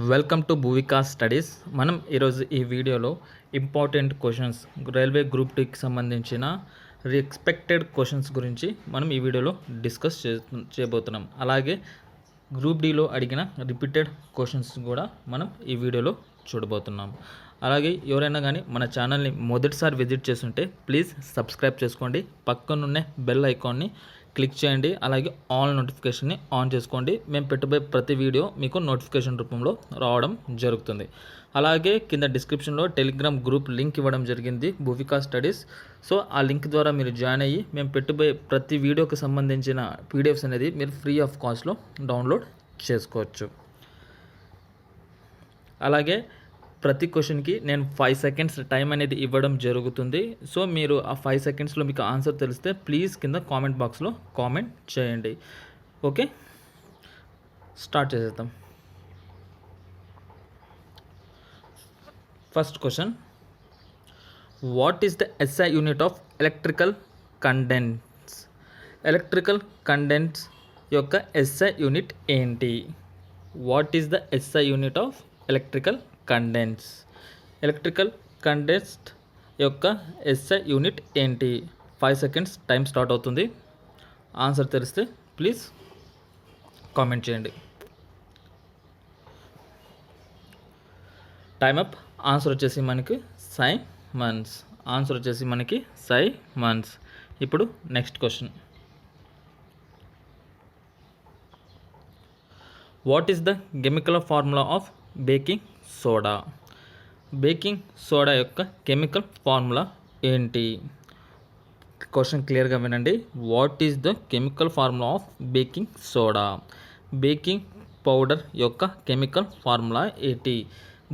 Welcome to భూవికా studies. మనం ఈరోజు ఈ వీడియోలో ఇంపార్టెంట్ క్వశ్చన్స్ రైల్వే గ్రూప్ 2కి సంబంధించిన ఎక్స్పెక్టెడ్ క్వశ్చన్స్ గురించి మనం ఈ వీడియోలో డిస్కస్ చేయబోతున్నాం. అలాగే గ్రూప్ డిలో అడిగిన రిపీటెడ్ క్వశ్చన్స్ కూడా మనం ఈ వీడియోలో చూడబోతున్నాం. అలాగే ఎవరైనా కానీ మన ఛానల్ని మొదటిసారి విజిట్ చేస్తుంటే ప్లీజ్ సబ్స్క్రైబ్ చేసుకోండి, పక్కనున్న బెల్ ఐకాన్ని క్లిక్ చేయండి, అలాగే ఆల్ నోటిఫికేషన్ని ఆన్ చేసుకోండి. మేము పెట్టబోయే ప్రతి వీడియో మీకు నోటిఫికేషన్ రూపంలో రావడం జరుగుతుంది. అలాగే కింద డిస్క్రిప్షన్లో టెలిగ్రామ్ గ్రూప్ లింక్ ఇవ్వడం జరిగింది, భూవికా స్టడీస్. సో ఆ లింక్ ద్వారా మీరు జాయిన్ అయ్యి మేము పెట్టబోయే ప్రతి వీడియోకి సంబంధించిన పీడిఎఫ్స్ అనేది మీరు ఫ్రీ ఆఫ్ కాస్ట్లో డౌన్లోడ్ చేసుకోవచ్చు. అలాగే ప్రతి క్వశ్చన్కి నేను 5 సెకండ్స్ టైం అనేది ఇవ్వడం జరుగుతుంది. సో మీరు ఆ 5 సెకండ్స్లో మీకు ఆన్సర్ తెలిస్తే ప్లీజ్ కింద కామెంట్ బాక్స్లో కామెంట్ చేయండి. ఓకే, స్టార్ట్ చేసేద్దాం. First question, what is the SI unit of electrical condense? Electrical condense యొక్క ఎస్ఐ యూనిట్ ఏంటి? What is the SI unit of electrical condense? Electrical condense యొక్క ఎస్ఐ యూనిట్ ఏంటి? 5 seconds time start అవుతుంది. Answer తెలిస్తే please comment చేయండి. Time up. Answer వచ్చేసి మనకి Simons. Answer వచ్చేసి మనకి సైమన్స్. ఇప్పుడు next question, what is the chemical formula of baking soda? Baking soda యొక్క కెమికల్ ఫార్ములా ఏంటి? క్వశ్చన్ క్లియర్గా వినండి. What is the chemical formula of baking soda? Baking powder యొక్క కెమికల్ ఫార్ములా ఏంటి?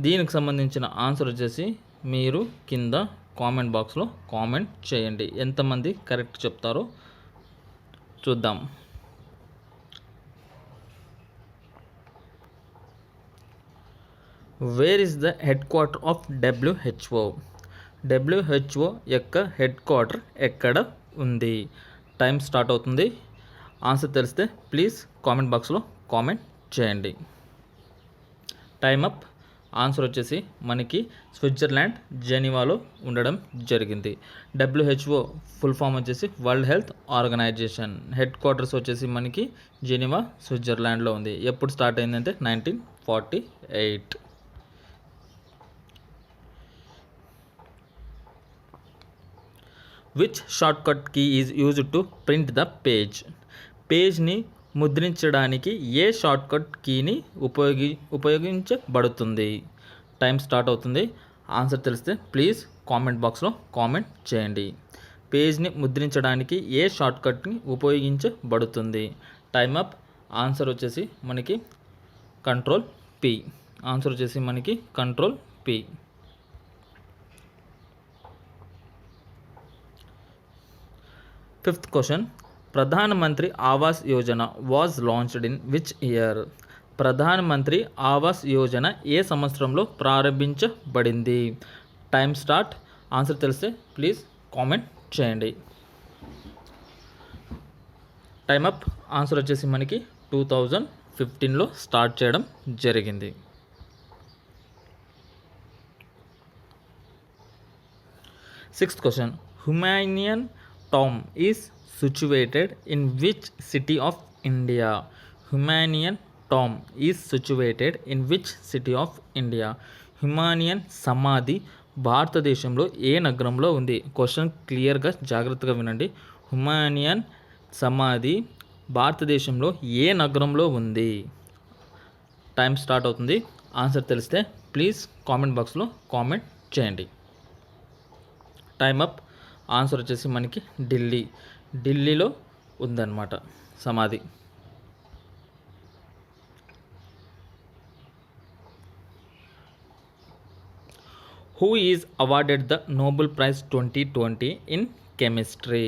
దీనికి సంబంధించిన ఆన్సర్ వచ్చేసి మీరు కింద కామెంట్ బాక్స్లో కామెంట్ చేయండి. ఎంతమంది కరెక్ట్ చెప్తారో చూద్దాం. Where is the headquarter of WHO? WHO యొక్క హెడ్ క్వార్టర్ ఎక్కడ ఉంది? టైం స్టార్ట్ అవుతుంది. ఆన్సర్ తెలిస్తే ప్లీజ్ కామెంట్ బాక్స్లో కామెంట్ చేయండి. Time up. ఆన్సర్ వచ్చేసి మనకి స్విట్జర్లాండ్ జెనీవాలో ఉండడం జరిగింది. WHO ఫుల్ ఫామ్ వచ్చేసి World Health Organization. Headquarters వచ్చేసి మనకి జెనీవా స్విట్జర్లాండ్లో ఉంది. ఎప్పుడు స్టార్ట్ అయిందంటే 1948. Which shortcut key is used to print the page? పేజ్ని ముద్రించడానికి ఏ షార్ట్ కట్ కీని ఉపయోగించబడుతుంది? టైం స్టార్ట్ అవుతుంది. ఆన్సర్ తెలిస్తే ప్లీజ్ కామెంట్ బాక్స్లో కామెంట్ చేయండి. పేజ్ని ముద్రించడానికి ఏ షార్ట్ కట్ని ఉపయోగించబడుతుంది? Time up. ఆన్సర్ వచ్చేసి మనకి కంట్రోల్ P. ఆన్సర్ వచ్చేసి మనకి control P. Fifth question, Pradhan Mantri Awas Yojana was launched in which year? Pradhan Mantri Awas Yojana ఏ సంవత్సరంలో ప్రారంభించబడింది? Time start. ఆన్సర్ తెలిస్తే ప్లీజ్ కామెంట్ చేయండి. Time up. ఆన్సర్ వచ్చేసి మనకి 2015లో స్టార్ట్ చేయడం జరిగింది. Sixth question, Humayun tomb is situated in which city of India? Humayun tomb is situated in which city of India? Humayun సమాధి భారతదేశంలో ఏ నగరంలో ఉంది? క్వశ్చన్ క్లియర్గా జాగ్రత్తగా వినండి. హ్యుమానియన్ సమాధి భారతదేశంలో ఏ నగరంలో ఉంది? టైం స్టార్ట్ అవుతుంది. ఆన్సర్ తెలిస్తే ప్లీజ్ కామెంట్ బాక్స్లో కామెంట్ చేయండి. Time up. ఆన్సర్ వచ్చేసి మనకి ఢిల్లీలో ఉందన్నమాట సమాధి. Who is awarded the Nobel prize 2020 in chemistry?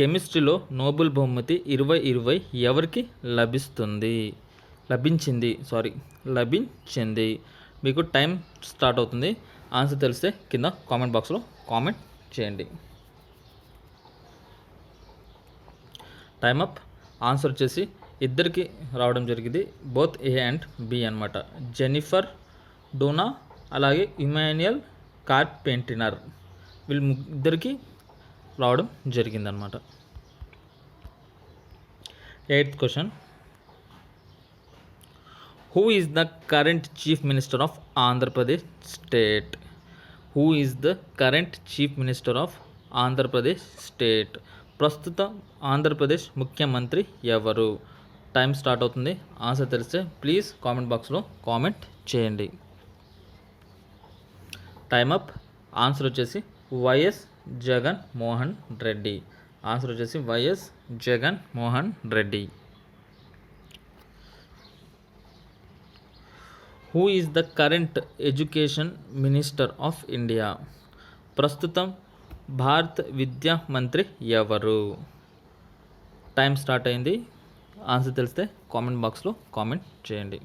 కెమిస్ట్రీలో నోబెల్ బహుమతి 2020 ఎవరికి లభించింది? మీకు టైం స్టార్ట్ అవుతుంది. ఆన్సర్ తెలిస్తే కింద కామెంట్ బాక్స్లో కామెంట్ చేయండి. Time up. ఆన్సర్ వచ్చేసి ఇద్దరికి రావడం జరిగింది, బోత్ ఏ అండ్ బి అనమాట. జెనిఫర్ డోనా అలాగే ఇమాన్యుయల్ కార్పెంటినర్, వీళ్ళు ఇద్దరికి రావడం జరిగిందనమాట. 8th question, who is the current chief minister of Andhra Pradesh state? Who is the current chief minister of Andhra Pradesh state? ప్రస్తుత ఆంధ్రప్రదేశ్ ముఖ్యమంత్రి ఎవరు? టైం స్టార్ట్ అవుతుంది. ఆన్సర్ తెలిస్తే ప్లీజ్ కామెంట్ బాక్స్లో కామెంట్ చేయండి. Time up. ఆన్సర్ వచ్చేసి వైఎస్ జగన్ మోహన్ రెడ్డి. ఆన్సర్ వచ్చేసి YS Jagan Mohan Reddy. Who is the current education minister of India? ప్రస్తుతం భారత విద్యా మంత్రి ఎవరు? టైం స్టార్ట్ అయింది. ఆన్సర్ తెలిస్తే కామెంట్ బాక్స్లో కామెంట్ చేయండి.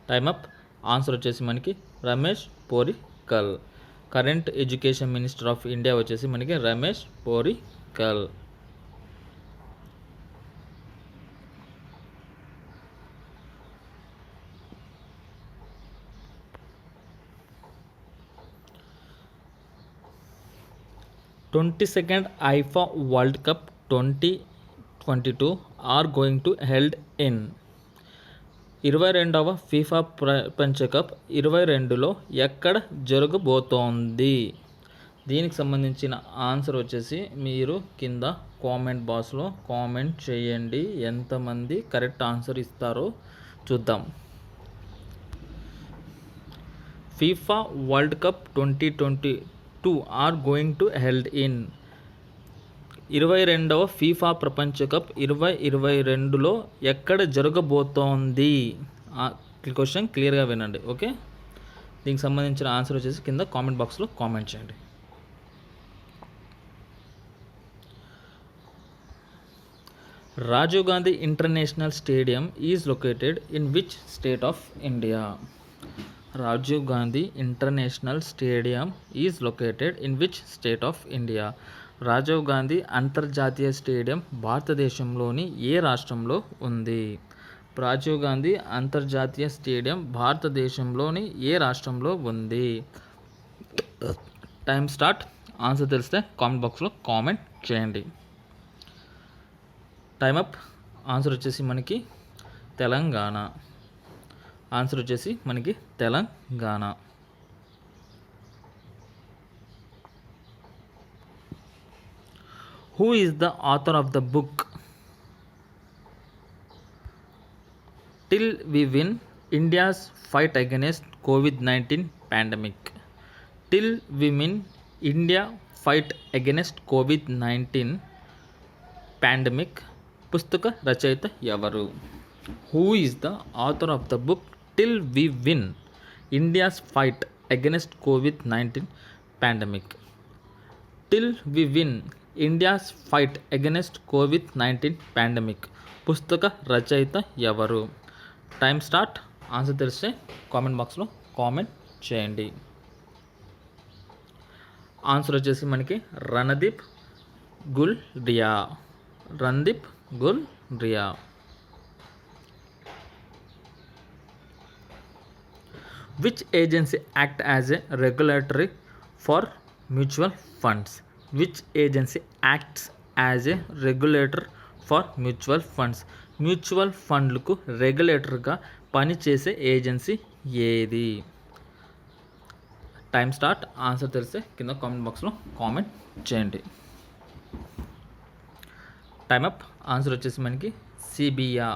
Time up. ఆన్సర్ వచ్చేసి మనకి Ramesh Pokhriyal. Current education minister of India వచ్చేసి మనకి Ramesh Pokhriyal. FIFA world cup 2022 are going to held in. 22వ ఫీఫా ప్రపంచ కప్ 22లో ఎక్కడ జరగబోతోంది? దీనికి సంబంధించిన ఆన్సర్ వచ్చేసి మీరు కింద కామెంట్ బాక్స్లో కామెంట్ చేయండి. ఎంతమంది కరెక్ట్ ఆన్సర్ ఇస్తారో చూద్దాం. FIFA World cup 2022 are going to held in. 22వ ఫీఫా ప్రపంచ కప్ 2022లో ఎక్కడ జరగబోతోంది? క్వశ్చన్ క్లియర్గా వినండి, ఓకే? దీనికి సంబంధించిన ఆన్సర్ వచ్చేసి కింద కామెంట్ బాక్స్లో కామెంట్ చేయండి. Rajiv Gandhi international stadium is located in which state of India? Rajiv Gandhi international stadium is located in which state of India? Rajiv Gandhi అంతర్జాతీయ స్టేడియం భారతదేశంలోని ఏ రాష్ట్రంలో ఉంది? రాజీవ్ గాంధీ అంతర్జాతీయ స్టేడియం భారతదేశంలోని ఏ రాష్ట్రంలో ఉంది? Time start. ఆన్సర్ తెలిస్తే కామెంట్ బాక్స్లో కామెంట్ చేయండి. Time up. ఆన్సర్ వచ్చేసి మనకి తెలంగాణ. ఆన్సర్ వచ్చేసి మనకి Telangana. Who is the author of the book till we win India's fight against కోవిడ్-19 pandemic? Till we win India fight against కోవిడ్-19 పాండమిక్ పుస్తక రచయిత ఎవరు? Who is the author of the book till we win India's fight against కోవిడ్-19 pandemic? Till we win India's fight against కోవిడ్-19 pandemic పుస్తక రచయిత ఎవరు? Time start. ఆన్సర్ తెలిస్తే కామెంట్ బాక్స్లో కామెంట్ చేయండి. ఆన్సర్ వచ్చేసి మనకి Randeep Guleria. Randeep Guleria. Which agency act as a regulatory for mutual funds? Which agency acts as a regulator for mutual funds? Mutual ఫండ్లకు రెగ్యులేటర్గా పనిచేసే ఏజెన్సీ ఏది? Time start. ఆన్సర్ తెలిస్తే కింద కామెంట్ బాక్స్లో కామెంట్ చేయండి. Time up. ఆన్సర్ వచ్చేసి మనకి CBI.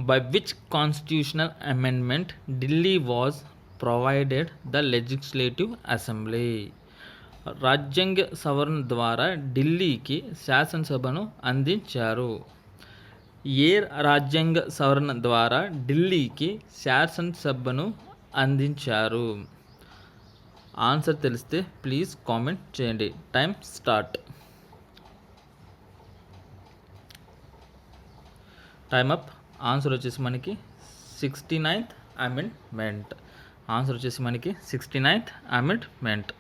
By which constitutional amendment Delhi was provided the legislative assembly? రాజ్యాంగ సవరణ ద్వారా ఢిల్లీకి శాసనసభను అందించారు. ఏ రాజ్యాంగ సవరణ ద్వారా ఢిల్లీకి శాసనసభను అందించారు? ఆన్సర్ తెలిస్తే ప్లీజ్ కామెంట్ చేయండి. Time start. Time up. Answer వచ్చేసి మనకి 69th అమెండ్మెంట్. ఆన్సర్ వచ్చేసి మనకి 69th amendment.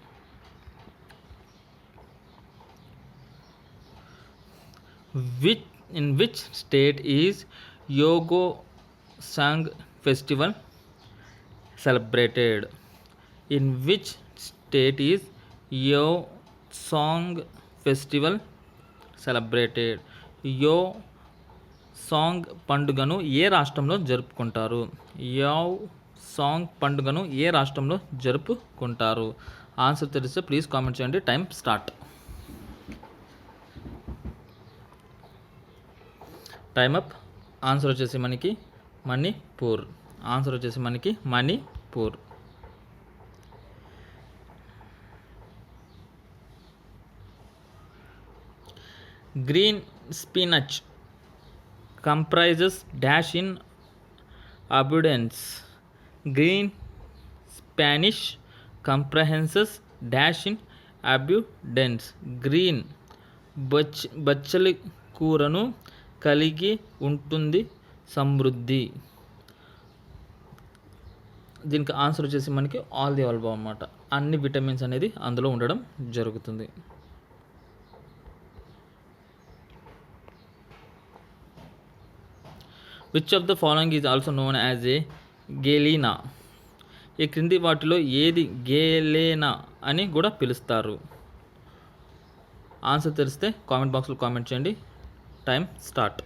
In which state is Yeogangsang festival celebrated? In which state is Yeogangsang festival celebrated? Yeogangsang పండుగను ఏ రాష్ట్రంలో జరుపుకుంటారు? Yeogangsang పండుగను ఏ రాష్ట్రంలో జరుపుకుంటారు? ఆన్సర్ తెలిస్తే ప్లీజ్ కామెంట్ చేయండి. Time start. Time up. Answer వచ్చేసి మనకి మణిపూర్. ఆన్సర్ వచ్చేసి మనకి Manipur. Green spinach comprises dash in abundance. Green spinach comprehends dash in abundance. Green బచ్చలి కూరను కలిగి ఉంటుంది సమృద్ధి. దీనికి ఆన్సర్ వచ్చేసి మనకి ఆల్ ది అబవ్ అన్నమాట. అన్ని విటమిన్స్ అనేది అందులో ఉండడం జరుగుతుంది. Which of the following is also known as a galena? ఈ క్రింది వాటిలో ఏది గేలేనా అని కూడా పిలుస్తారు? ఆన్సర్ తెలిస్తే కామెంట్ బాక్స్లో కామెంట్ చేయండి. Time start.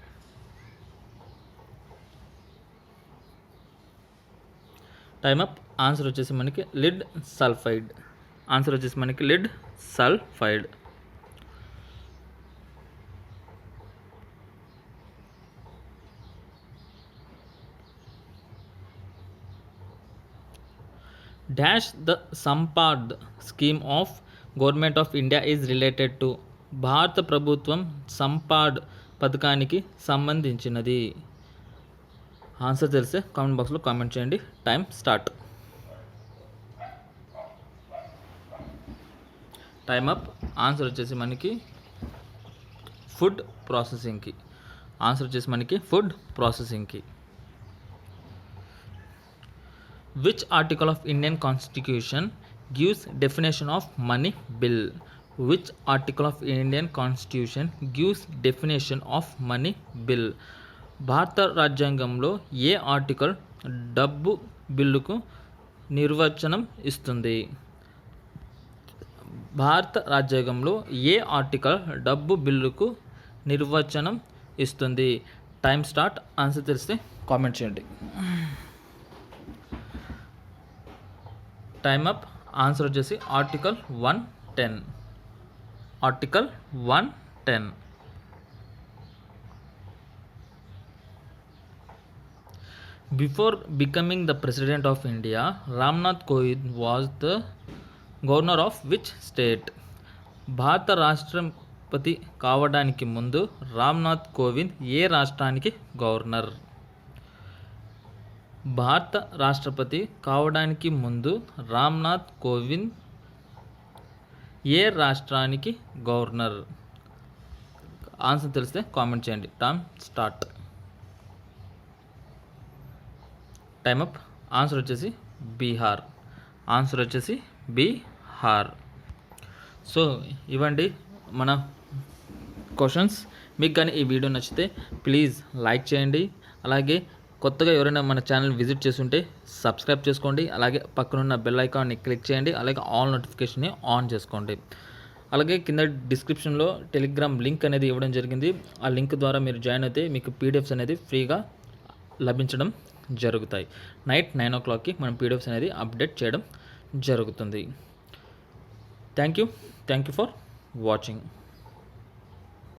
Time up. Answer వచ్చేసి మనకి లిడ్ సల్ఫైడ్. ఆన్సర్ వచ్చేసి మనకి lead sulphide. Dash the Sampad scheme of government of India is related to? భారత ప్రభుత్వం సంపాద్ పథకానికి సంబంధించినది. ఆన్సర్ తెలిస్తే కామెంట్ బాక్స్లో కామెంట్ చేయండి. Time start. Time up. Answer వచ్చేసి మనకి ఫుడ్ ప్రాసెసింగ్కి. ఆన్సర్ వచ్చేసి మనకి ఫుడ్ ప్రాసెసింగ్కి. Which article of Indian constitution gives definition of money bill? Which article of Indian Constitution gives definition of money bill? భారత రాజ్యాంగంలో ఏ ఆర్టికల్ డబ్బు బిల్లుకు నిర్వచనం ఇస్తుంది? భారత రాజ్యాంగంలో ఏ ఆర్టికల్ డబ్బు బిల్లుకు నిర్వచనం ఇస్తుంది? Time start. ఆన్సర్ తెలిస్తే కామెంట్ చేయండి. Time up. ఆన్సర్ వచ్చేసి article 110. Article 110. Before becoming the President of India, Ramnath Kovind was the governor of which state? భారత రాష్ట్రపతి కావడానికి ముందు రామ్నాథ్ కోవింద్ ఏ రాష్ట్రానికి గవర్నర్? భారత రాష్ట్రపతి కావడానికి ముందు రామ్నాథ్ కోవింద్ ఏ రాష్ట్రానికి గవర్నర్? ఆన్సర్ తెలిస్తే కామెంట్ చేయండి. Time start. Time up. Answer వచ్చేసి బీహార్. ఆన్సర్ వచ్చేసి బీహార్. సో ఇవ్వండి మన క్వశ్చన్స్. మీకు కానీ ఈ వీడియో నచ్చితే ప్లీజ్ లైక్ చేయండి. అలాగే కొత్తగా ఎవరైనా మన ఛానల్ విజిట్ చేస్తుంటే సబ్స్క్రైబ్ చేసుకోండి. అలాగే పక్కనున్న బెల్ ఐకాన్ని క్లిక్ చేయండి. అలాగే ఆల్ నోటిఫికేషన్ని ఆన్ చేసుకోండి. అలాగే కింద డిస్క్రిప్షన్లో టెలిగ్రామ్ లింక్ అనేది ఇవ్వడం జరిగింది. ఆ లింక్ ద్వారా మీరు జాయిన్ అయితే మీకు పీడిఎఫ్స్ అనేది ఫ్రీగా లభించడం జరుగుతాయి. నైట్ 9 o'clockకి మనం పీడిఎఫ్స్ అనేది అప్డేట్ చేయడం జరుగుతుంది. Thank you for watching.